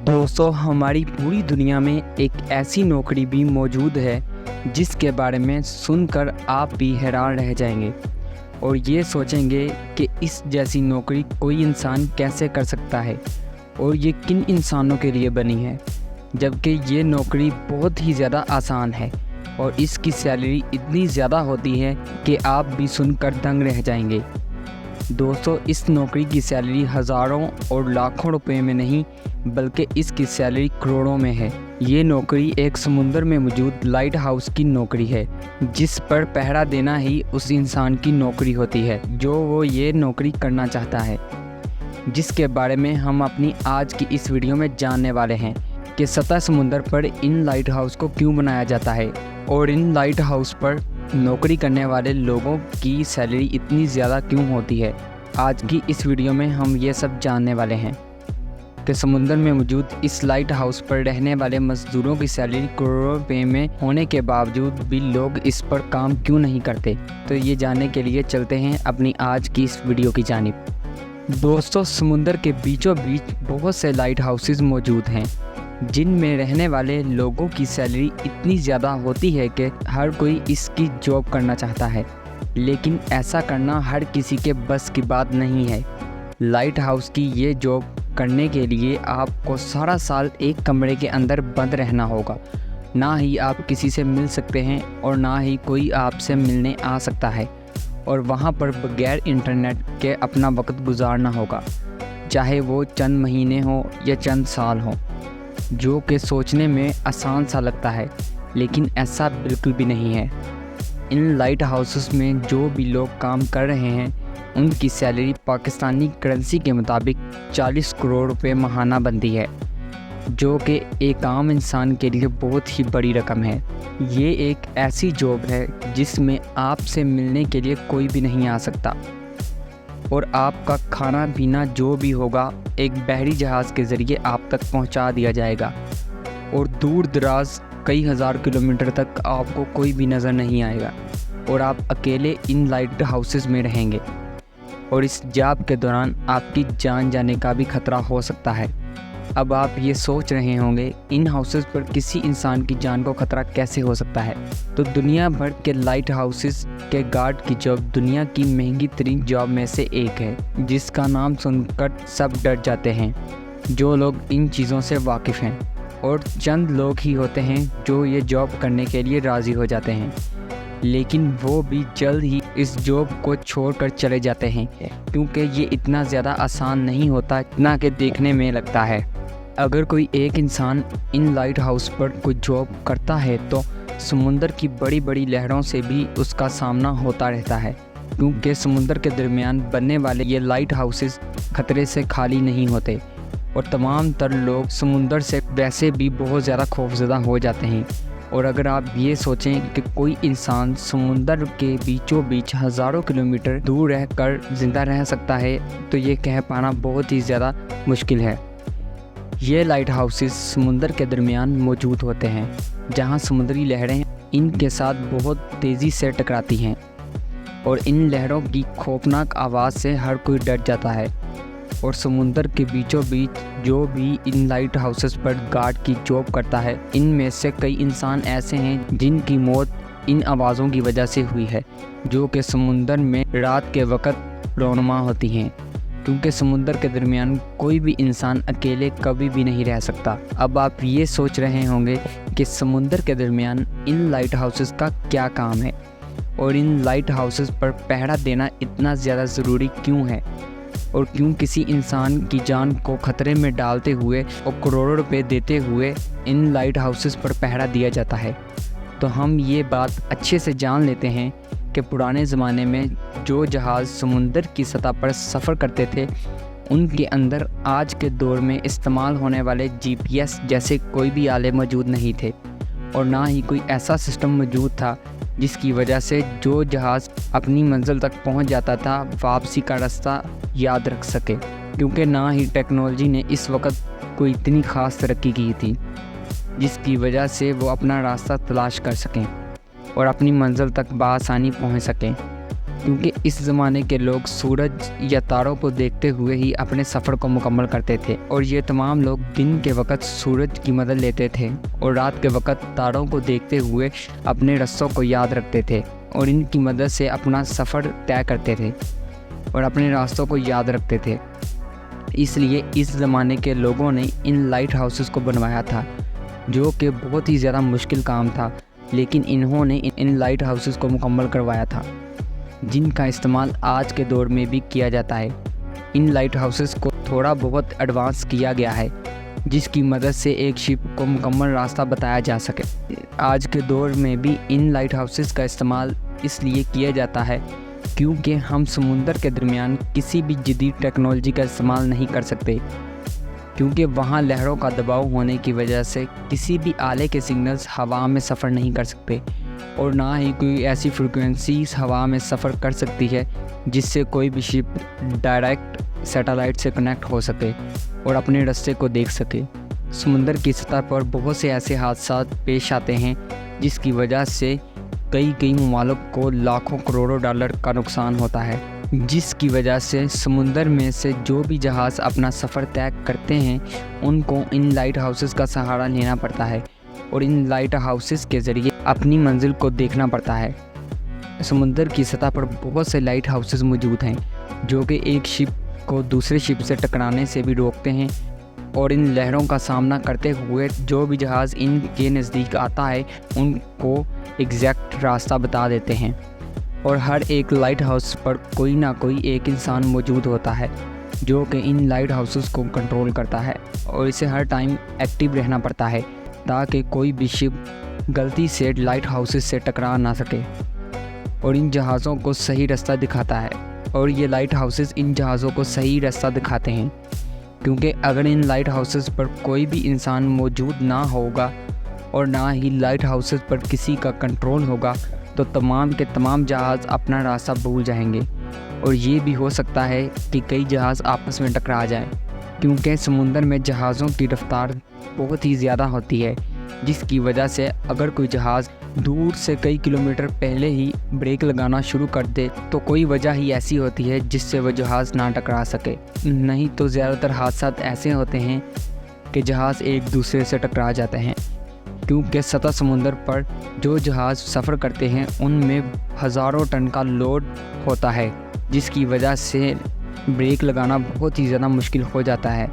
दोस्तों, हमारी पूरी दुनिया में एक ऐसी नौकरी भी मौजूद है जिसके बारे में सुनकर आप भी हैरान रह जाएंगे और ये सोचेंगे कि इस जैसी नौकरी कोई इंसान कैसे कर सकता है और ये किन इंसानों के लिए बनी है, जबकि ये नौकरी बहुत ही ज़्यादा आसान है और इसकी सैलरी इतनी ज़्यादा होती है कि आप भी सुनकर दंग रह जाएंगे। दोस्तों, इस नौकरी की सैलरी हज़ारों और लाखों रुपए में नहीं बल्कि इसकी सैलरी करोड़ों में है। ये नौकरी एक समुंदर में मौजूद लाइट हाउस की नौकरी है, जिस पर पहरा देना ही उस इंसान की नौकरी होती है जो वो ये नौकरी करना चाहता है, जिसके बारे में हम अपनी आज की इस वीडियो में जानने वाले हैं कि सतह समुंदर पर इन लाइट हाउस को क्यों बनाया जाता है और इन लाइट हाउस पर नौकरी करने वाले लोगों की सैलरी इतनी ज़्यादा क्यों होती है। आज की इस वीडियो में हम ये सब जानने वाले हैं कि समुंदर में मौजूद इस लाइट हाउस पर रहने वाले मज़दूरों की सैलरी करोड़ों रुपए में होने के बावजूद भी लोग इस पर काम क्यों नहीं करते। तो ये जानने के लिए चलते हैं अपनी आज की इस वीडियो की जानिब। दोस्तों, समुंदर के बीचों बीच बहुत से लाइट हाउसेस मौजूद हैं जिनमें रहने वाले लोगों की सैलरी इतनी ज़्यादा होती है कि हर कोई इसकी जॉब करना चाहता है, लेकिन ऐसा करना हर किसी के बस की बात नहीं है। लाइट हाउस की ये जॉब करने के लिए आपको सारा साल एक कमरे के अंदर बंद रहना होगा। ना ही आप किसी से मिल सकते हैं और ना ही कोई आपसे मिलने आ सकता है, और वहाँ पर बगैर इंटरनेट के अपना वक्त गुजारना होगा, चाहे वो चंद महीने हो या चंद साल हो। जो कि सोचने में आसान सा लगता है, लेकिन ऐसा बिल्कुल भी नहीं है। इन लाइट हाउसेस में जो भी लोग काम कर रहे हैं उनकी सैलरी पाकिस्तानी करेंसी के मुताबिक 40 करोड़ रुपए माहाना बनती है, जो कि एक आम इंसान के लिए बहुत ही बड़ी रकम है। ये एक ऐसी जॉब है जिसमें आपसे मिलने के लिए कोई भी नहीं आ सकता और आपका खाना पीना जो भी होगा एक बहरी जहाज़ के ज़रिए आप तक पहुंचा दिया जाएगा और दूर दराज कई हज़ार किलोमीटर तक आपको कोई भी नज़र नहीं आएगा और आप अकेले इन लाइट हाउसेस में रहेंगे और इस जॉब के दौरान आपकी जान जाने का भी खतरा हो सकता है। अब आप ये सोच रहे होंगे, इन हाउसेस पर किसी इंसान की जान को खतरा कैसे हो सकता है। तो दुनिया भर के लाइट हाउसेस के गार्ड की जॉब दुनिया की महंगी तरीन जॉब में से एक है, जिसका नाम सुनकर सब डर जाते हैं जो लोग इन चीज़ों से वाकिफ़ हैं, और चंद लोग ही होते हैं जो ये जॉब करने के लिए राज़ी हो जाते हैं, लेकिन वो भी जल्द ही इस जॉब को छोड़कर चले जाते हैं क्योंकि ये इतना ज़्यादा आसान नहीं होता जितना कि देखने में लगता है। अगर कोई एक इंसान इन लाइट हाउस पर कोई जॉब करता है तो समुंदर की बड़ी बड़ी लहरों से भी उसका सामना होता रहता है, क्योंकि समुंदर के दरमियान बनने वाले ये लाइट हाउसेस खतरे से खाली नहीं होते और तमाम तर लोग समुंदर से वैसे भी बहुत ज़्यादा खौफज़दा हो जाते हैं। और अगर आप ये सोचें कि कोई इंसान समुंदर के बीचों बीच हज़ारों किलोमीटर दूर रहकर ज़िंदा रह सकता है तो ये कह पाना बहुत ही ज़्यादा मुश्किल है। ये लाइट हाउसेस समुंदर के दरमियान मौजूद होते हैं, जहां समुद्री लहरें इनके साथ बहुत तेज़ी से टकराती हैं और इन लहरों की खौफनाक आवाज़ से हर कोई डर जाता है। और समुंदर के बीचों बीच जो भी इन लाइट हाउसेस पर गार्ड की जॉब करता है, इनमें से कई इंसान ऐसे हैं जिनकी मौत इन आवाज़ों की वजह से हुई है, जो कि समुंदर में रात के वक़्त रोनुमा होती हैं, क्योंकि समुंदर के दरमियान कोई भी इंसान अकेले कभी भी नहीं रह सकता। अब आप ये सोच रहे होंगे कि समुंदर के दरमियान इन लाइट हाउसेस का क्या काम है और इन लाइट हाउसेस पर पहरा देना इतना ज़्यादा ज़रूरी क्यों है और क्यों किसी इंसान की जान को खतरे में डालते हुए और करोड़ों रुपए देते हुए इन लाइट हाउसेस पर पहरा दिया जाता है। तो हम ये बात अच्छे से जान लेते हैं कि पुराने ज़माने में जो जहाज़ समुंदर की सतह पर सफ़र करते थे उनके अंदर आज के दौर में इस्तेमाल होने वाले GPS जैसे कोई भी आले मौजूद नहीं थे और ना ही कोई ऐसा सिस्टम मौजूद था जिसकी वजह से जो जहाज़ अपनी मंजिल तक पहुंच जाता था वापसी का रास्ता याद रख सके, क्योंकि ना ही टेक्नोलॉजी ने इस वक्त कोई इतनी ख़ास तरक्की की थी जिसकी वजह से वो अपना रास्ता तलाश कर सकें और अपनी मंजिल तक बआसानी पहुंच सकें। क्योंकि इस ज़माने के लोग सूरज या तारों को देखते हुए ही अपने सफ़र को मुकम्मल करते थे और ये तमाम लोग दिन के वक्त सूरज की मदद लेते थे और रात के वक्त तारों को देखते हुए अपने रास्तों को याद रखते थे और इनकी मदद से अपना सफ़र तय करते थे और अपने रास्तों को याद रखते थे। इसलिए इस ज़माने के लोगों ने इन लाइट हाउसेस को बनवाया था, जो कि बहुत ही ज़्यादा मुश्किल काम था, लेकिन इन्होंने इन लाइट हाउसेस को मुकम्मल करवाया था, जिनका इस्तेमाल आज के दौर में भी किया जाता है। इन लाइट हाउसेस को थोड़ा बहुत एडवांस किया गया है, जिसकी मदद से एक शिप को मुकम्मल रास्ता बताया जा सके। आज के दौर में भी इन लाइट हाउसेस का इस्तेमाल इसलिए किया जाता है क्योंकि हम समुंदर के दरमियान किसी भी जदीद टेक्नोलॉजी का इस्तेमाल नहीं कर सकते, क्योंकि वहाँ लहरों का दबाव होने की वजह से किसी भी आले के सिग्नल्स हवा में सफ़र नहीं कर सकते और ना ही कोई ऐसी फ्रिक्वेंसीज हवा में सफ़र कर सकती है जिससे कोई भी शिप डायरेक्ट सैटेलाइट से कनेक्ट हो सके और अपने रास्ते को देख सके। समुंदर की सतह पर बहुत से ऐसे हादसा पेश आते हैं जिसकी वजह से कई ममालिक को लाखों करोड़ों डॉलर का नुकसान होता है, जिसकी वजह से समुंदर में से जो भी जहाज़ अपना सफ़र तय करते हैं उनको इन लाइट हाउसेस का सहारा लेना पड़ता है और इन लाइट हाउसेस के ज़रिए अपनी मंजिल को देखना पड़ता है। समुंदर की सतह पर बहुत से लाइट हाउसेस मौजूद हैं जो कि एक शिप को दूसरे शिप से टकराने से भी रोकते हैं और इन लहरों का सामना करते हुए जो भी जहाज़ इनके नज़दीक आता है उनको एग्जैक्ट रास्ता बता देते हैं। और हर एक लाइट हाउस पर कोई ना कोई एक इंसान मौजूद होता है जो कि इन लाइट हाउसेस को कंट्रोल करता है और इसे हर टाइम एक्टिव रहना पड़ता है ताकि कोई भी शिप गलती से लाइट हाउसेस से टकरा ना सके और इन जहाज़ों को सही रास्ता दिखाता है। और ये लाइट हाउसेस इन जहाज़ों को सही रास्ता दिखाते हैं, क्योंकि अगर इन लाइट हाउसेस पर कोई भी इंसान मौजूद ना होगा और ना ही लाइट हाउसेस पर किसी का कंट्रोल होगा तो तमाम के तमाम जहाज़ अपना रास्ता भूल जाएंगे और ये भी हो सकता है कि कई जहाज़ आपस में टकरा जाएं, क्योंकि समुंदर में जहाज़ों की रफ्तार बहुत ही ज़्यादा होती है, जिसकी वजह से अगर कोई जहाज़ दूर से कई किलोमीटर पहले ही ब्रेक लगाना शुरू कर दे तो कोई वजह ही ऐसी होती है जिससे वह जहाज़ ना टकरा सके। नहीं तो ज़्यादातर हादसा ऐसे होते हैं कि जहाज़ एक दूसरे से टकरा जाते हैं, क्योंकि सतह समुंदर पर जो जहाज़ सफ़र करते हैं उनमें हज़ारों टन का लोड होता है, जिसकी वजह से ब्रेक लगाना बहुत ही ज़्यादा मुश्किल हो जाता है।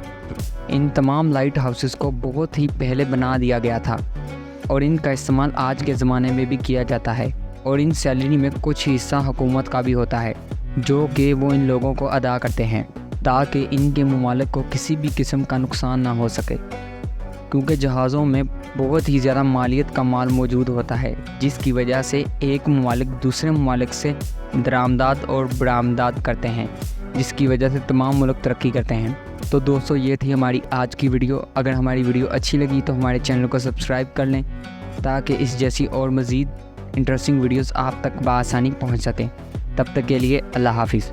इन तमाम लाइट हाउसेस को बहुत ही पहले बना दिया गया था और इनका इस्तेमाल आज के ज़माने में भी किया जाता है और इन सैलरी में कुछ हिस्सा हुकूमत का भी होता है जो कि वो इन लोगों को अदा करते हैं ताकि इनके ममालिक को किसी भी किस्म का नुकसान ना हो सके, क्योंकि जहाज़ों में बहुत ही ज़्यादा मालियत का माल मौजूद होता है, जिसकी वजह से एक ममालिक दूसरे ममालिक से दरामदात और बरामदात करते हैं, जिसकी वजह से तमाम मुल्क तरक्की करते हैं। तो दोस्तों, ये थी हमारी आज की वीडियो। अगर हमारी वीडियो अच्छी लगी तो हमारे चैनल को सब्सक्राइब कर लें ताकि इस जैसी और मज़ीद इंटरेस्टिंग वीडियोस आप तक बआसानी पहुंच सकें। तब तक के लिए अल्लाह हाफिज़।